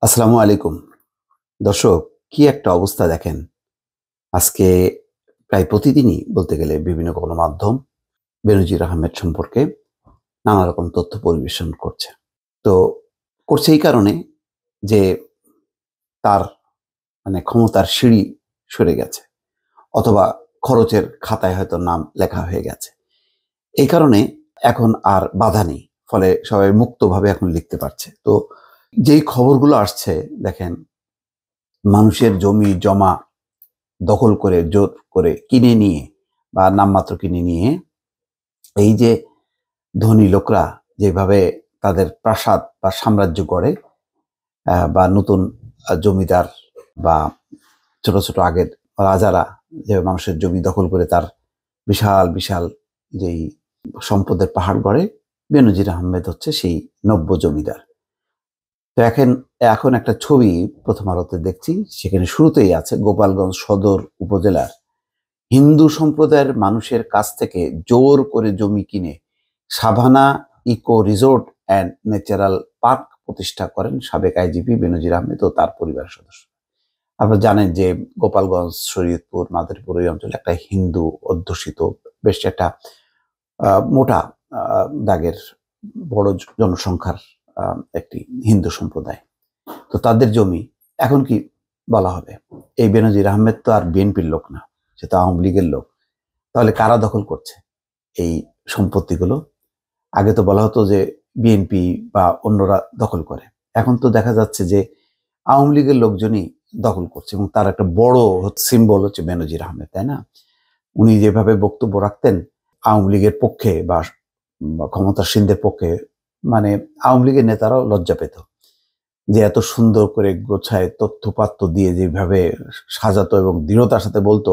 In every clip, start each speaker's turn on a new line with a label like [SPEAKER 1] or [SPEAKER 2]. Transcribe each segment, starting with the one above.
[SPEAKER 1] আসসালামু আলাইকুম দর্শক, কি একটা অবস্থা দেখেন। আজকে প্রায় প্রতিদিনই বলতে গেলে বিভিন্ন গণমাধ্যম বেনজির আহমেদ সম্পর্কে নানা রকম তথ্য পরিবেশন করছে। তো করছে এই কারণে যে তার ক্ষমতার সিঁড়ি সরে গেছে, অথবা খরচের খাতায় হয়তো নাম লেখা হয়ে গেছে। এই কারণে এখন আর বাধা নেই, ফলে সবাই মুক্তভাবে এখন লিখতে পারছে। তো যেই খবরগুলো আসছে দেখেন, মানুষের জমি জমা দখল করে জোর করে কিনে নিয়ে বা নামমাত্র কিনে নিয়ে এই যে ধনী লোকরা যেভাবে তাদের প্রাসাদ বা সাম্রাজ্য গড়ে, বা নতুন জমিদার বা ছোট ছোট আগের রাজারা যে মানুষের জমি দখল করে তার বিশাল বিশাল যেই সম্পদের পাহাড় গড়ে, বেনজির আহমেদ হচ্ছে সেই নব্য জমিদার। তো এখন এখন একটা ছবি প্রথম আলোতে দেখছি, সেখানে শুরুতেই আছে গোপালগঞ্জ সদর উপজেলার হিন্দু সম্প্রদায়ের মানুষের কাছ থেকে জোর করে জমি কিনে Savanna eco resort and natural park প্রতিষ্ঠা করেন সাবেক আইজিপি বেনজির আহমেদ ও তার পরিবারের সদস্য। আপনারা জানেন যে গোপালগঞ্জ, শরীয়তপুর, মাদারীপুর এই অঞ্চলে একটা হিন্দু অধ্যুষিত বেশ একটা মোটা দাগের বড় জনসংখ্যার একটি হিন্দু সম্প্রদায়। তো তাদের জমি এখন কি বলা হবে? এই বেনজির আহমেদ তো আর বিএনপির লোক না, সে তো আওয়ামী লীগের লোক। তাহলে কারা দখল করছে এই সম্পত্তিগুলো? আগে তো বলা হতো যে বিএনপি বা অন্যরা দখল করে, এখন তো দেখা যাচ্ছে যে আওয়ামী লীগের লোকজনই দখল করছে, এবং তার একটা বড় সিম্বল হচ্ছে বেনজির আহমেদ, তাই না? উনি যেভাবে বক্তব্য রাখতেন আওয়ামী লীগের পক্ষে বা ক্ষমতাসীনদের পক্ষে, আওয়ামী লীগের নেতারাও লজ্জা পেত যে এত সুন্দর করে গোছায় তথ্যপাত্র দিয়ে যেভাবে সাজাতো এবং দৃঢ়তার সাথে বলতো।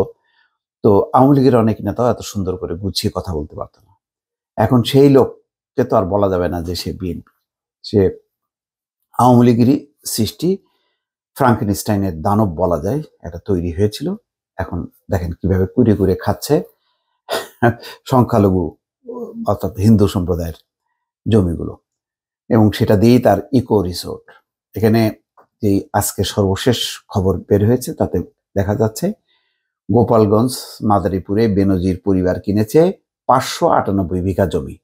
[SPEAKER 1] তো আওয়ামী লীগের অনেক নেতাও এত সুন্দর করে গুছিয়ে কথা বলতে পারতো না। এখন সেই লোককে তো আর বলা যাবে না যে সে বিএনপি, সে আওয়ামী লীগেরই সৃষ্টি, ফ্রাঙ্কেনস্টাইনের দানব বলা যায়, এটা তৈরি হয়েছিল। এখন দেখেন কিভাবে কুড়ে কুড়ে খাচ্ছে সংখ্যালঘু অর্থাৎ হিন্দু সম্প্রদায়ের জমিগুলো, এবং সেটা দিয়েই তার ইকো রিসোর্ট। এখানে যে আজকে সর্বশেষ খবর বের হয়েছে তাতে দেখা যাচ্ছে গোপালগঞ্জ মাদারীপুরে বেনজির পরিবার কিনেছে 598 বিঘা জমি।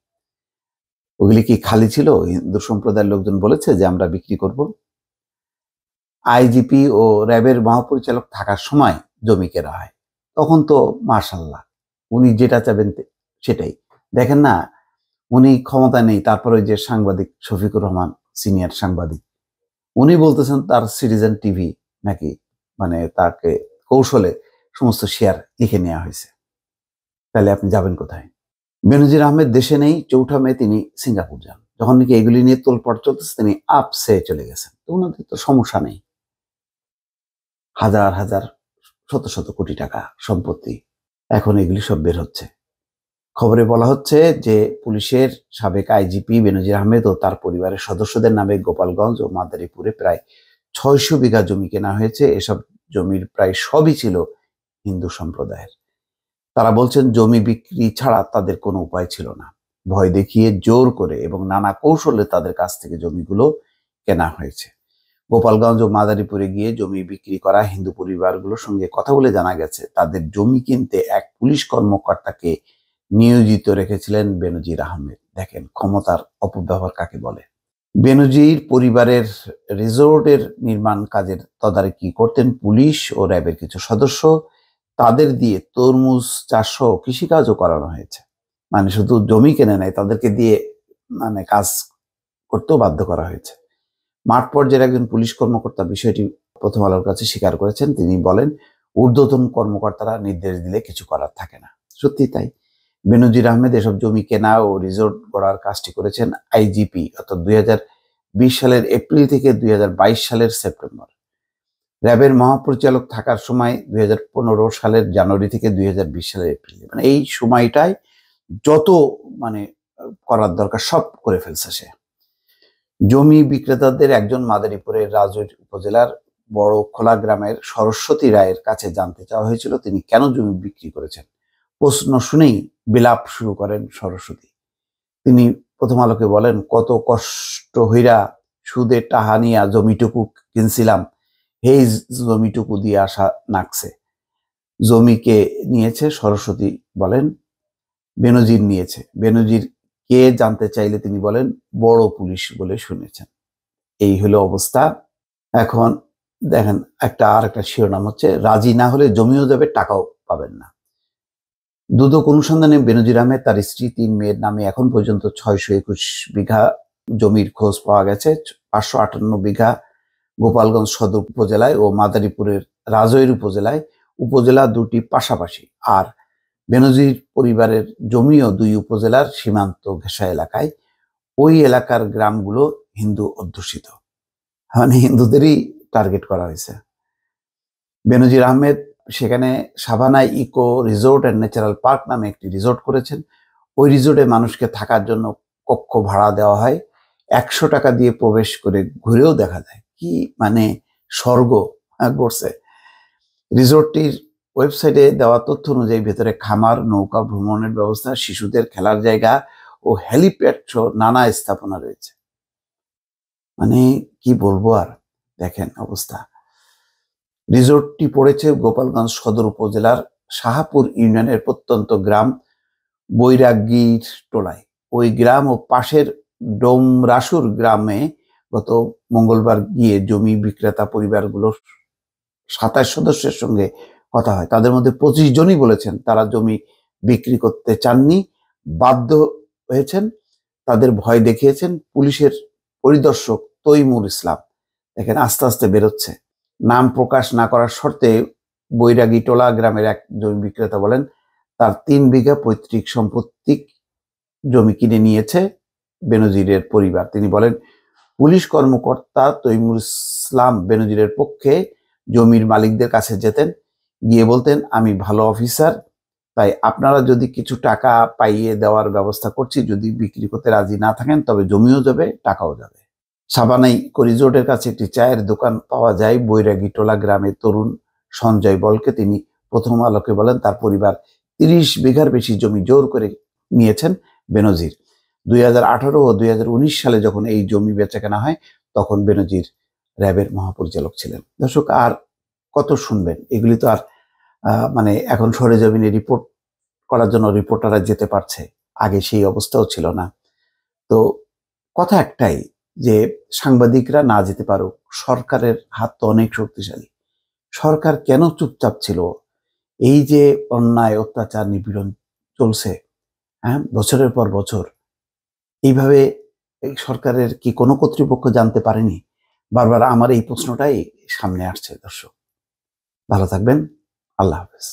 [SPEAKER 1] ওগুলি কি খালি ছিল? হিন্দু সম্প্রদায়ের লোকজন বলেছে যে আমরা বিক্রি করব। আইজিপি ও র্যাবের মহাপরিচালক থাকার সময় জমি কেনা হয়, তখন তো মাশাল্লাহ উনি যেটা চাবেন সেটাই। দেখেন না, উনি ক্ষমতা নেই, তারপরে যে সাংবাদিক শফিকুর রহমান, সিনিয়র সাংবাদিক, উনি বলতেছেন তার সিটিজেন টিভি নাকি তাকে কৌশলে সমস্ত শেয়ার লিখে নেওয়া হয়েছে। তাহলে আপনি যাবেন কোথায়? বেনজির আহমেদ দেশে নেই, 4 মে তিনি সিঙ্গাপুর যান। যখন নাকি এগুলি নিয়ে তোলপাড় চলতেছে তিনি আপসে চলে গেছেন। তো ওনাদের তো সমস্যা নেই, হাজার হাজার শত শত কোটি টাকা সম্পত্তি, এখন এগুলি সব বের হচ্ছে। খবরে বলা হচ্ছে যে পুলিশের সাবেক আইজিপি বেনজির আহমেদ ও তার পরিবারের সদস্যদের নামে গোপালগঞ্জ ও মাদারীপুরে প্রায় 600 বিঘা জমি কেনা হয়েছে। এসব জমির প্রায় সবই ছিল হিন্দু সম্প্রদায়ের। তারা বলছেন জমি বিক্রি ছাড়া তাদের কোনো উপায় ছিল না, ভয় দেখিয়ে জোর করে এবং নানা কৌশলে তাদের কাছ থেকে জমিগুলো কেনা হয়েছে। গোপালগঞ্জ ও মাদারীপুরে গিয়ে জমি বিক্রি করা হিন্দু পরিবারগুলোর সঙ্গে কথা বলে জানা গেছে তাদের জমি কিনতে এক পুলিশ কর্মকর্তাকে নিয়োজিত রেখেছিলেন বেনজির আহমেদ। দেখেন ক্ষমতার অপব্যবহার কাকে বলে। বেনজির পরিবারের রিসোর্টের নির্মাণ কাজের তদারকি করতেন পুলিশ ও র্যাবের কিছু সদস্য। তাদের দিয়ে তরমুজ চাষ সহ কৃষিকাজও করানো হয়েছে। শুধু জমি কেনে নেয়, তাদেরকে দিয়ে কাজ করতেও বাধ্য করা হয়েছে। মাঠ পর্যায়ের একজন পুলিশ কর্মকর্তা বিষয়টি প্রথম আলোর কাছে স্বীকার করেছেন। তিনি বলেন, ঊর্ধ্বতন কর্মকর্তারা নির্দেশ দিলে কিছু করার থাকে না। সত্যি তাই। বেনজির আহমেদ এসব জমি কেনা ও রিসোর্ট গড়ার কাজটি করেছেন আইজিপি অর্থাৎ 2020 সালের এপ্রিল থেকে 2022 সালের সেপ্টেম্বর। র্যাবের মহাপরিচালক থাকার সময় 2015 সালের জানুয়ারি থেকে 2020 সালের এপ্রিল, এই সময়টায় যত করার দরকার সব করে ফেলছে সে। জমি বিক্রেতাদের একজন মাদারীপুরের রাজৈর উপজেলার বড় খোলা গ্রামের সরস্বতী রায়ের কাছে জানতে চাওয়া হয়েছিল তিনি কেন জমি বিক্রি করেছেন। প্রশ্ন শুনেই বিলাপ শুরু করেন সরস্বতী। তিনি প্রথম আলোকে বলেন, কত কষ্ট হইরা সুদে টাহা নিয়া জমিটুকু কিনছিলাম, এই জমিটুকু দিয়ে আসা নাকছে। জমিকে নিয়েছে সরস্বতী বলেন, বেনজির নিয়েছে। বেনজির কে জানতে চাইলে তিনি বলেন বড় পুলিশ বলে শুনেছেন। এই হলো অবস্থা। এখন দেখেন আর একটা শিরোনাম হচ্ছে, রাজি না হলে জমিও যাবে, টাকাও পাবেন না। দুদক অনুসন্ধানে বেনজির আহমেদ তার স্ত্রী 3 মেয়ের নামে এখন পর্যন্ত 621 বিঘা জমির খোঁজ পাওয়া গেছে। 558 বিঘা গোপালগঞ্জ সদর উপজেলায় ও মাদারীপুরের রাজৈর উপজেলায়, উপজেলা দুটি পাশাপাশি। আর বেনজির পরিবারের জমিও 2 উপজেলার সীমান্ত ঘেঁষা এলাকায়। ওই এলাকার গ্রামগুলো হিন্দু অধ্যুষিত, মানে হিন্দুদেরই টার্গেট করা হয়েছে। বেনজির আহমেদ সেখানে সাভানায় eco resort and natural park নামে একটি রিসোর্ট করেছেন। ওই রিসোর্টে মানুষকে থাকার জন্য কক্ষ ভাড়া দেওয়া হয়। 100 টাকা দিয়ে প্রবেশ করে ঘুরেও দেখা যায়। কি মানে স্বর্গ করছে। রিসোর্টটির ওয়েবসাইটে দেওয়া তথ্য অনুযায়ী ভেতরে খামার, নৌকা ভ্রমণের ব্যবস্থা, শিশুদের খেলার জায়গা ও হেলিপ্যাড সহ নানা স্থাপনা রয়েছে। মানে কি বলবো আর, দেখেন অবস্থা। রিসোর্টটি পড়েছে গোপালগঞ্জ সদর উপজেলার শাহাপুর ইউনিয়নের প্রত্যন্ত গ্রাম বৈরাগীর টোলায়। ওই গ্রাম ও পাশের ডোমরাসুর গ্রামে গত মঙ্গলবার গিয়ে জমি বিক্রেতা পরিবারগুলোর 27 সদস্যের সঙ্গে কথা হয়। তাদের মধ্যে 25 জনই বলেছেন তারা জমি বিক্রি করতে চাননি, বাধ্য হয়েছেন। তাদের ভয় দেখিয়েছেন পুলিশের পরিদর্শক তৈমুর ইসলাম। দেখেন আস্তে আস্তে বেরোচ্ছে। নাম প্রকাশ না করার শর্তে বৈরাগী টোলা গ্রামের এক জমি বিক্রেতা বলেন তার 3 বিঘা পৈতৃক সম্পত্তিক জমি কিনে নিয়েছে বেনজিরের পরিবার। তিনি বলেন পুলিশ কর্মকর্তা তৈমুর ইসলাম বেনজিরের পক্ষে জমির মালিকদের কাছে যেতেন, গিয়ে বলতেন আমি ভালো অফিসার, তাই আপনারা যদি কিছু টাকা পাইয়ে দেওয়ার ব্যবস্থা করছি, যদি বিক্রি করতে রাজি না থাকেন তবে জমিও যাবে, টাকাও যাবে। সাবানাই রিসোর্টের কাছে একটি চায়ের দোকান পাওয়া যায় বৈরাগী টোলা গ্রামের তরুণ সঞ্জয় বলকে। তিনি প্রথম আলোকে বলেন তার পরিবার 30 বিঘার বেশি জমি জোর করে নিয়েছেন বেনজির। 2018 ও 2019 সালে যখন এই জমি বেচাকেনা হয় তখন বেনজির র্যাবের মহাপরিচালক ছিলেন। দর্শক আর কত শুনবেন, এগুলি তো আর মানে এখন সরেজমিনে রিপোর্ট করার জন্য রিপোর্টাররা যেতে পারছে, আগে সেই অবস্থাও ছিল না। তো কথা একটাই যে সাংবাদিকরা না যেতে পারুক, সরকারের হাত তো অনেক শক্তিশালী। সরকার কেন চুপচাপ ছিল? এই যে অন্যায়, অত্যাচার, নিপীড়ন চলছে বছরের পর বছর, এইভাবে এই সরকারের কি কোনো কর্তৃপক্ষ জানতে পারেনি? বারবার আমার এই প্রশ্নটাই সামনে আসছে। দর্শক ভালো থাকবেন, আল্লাহ হাফেজ।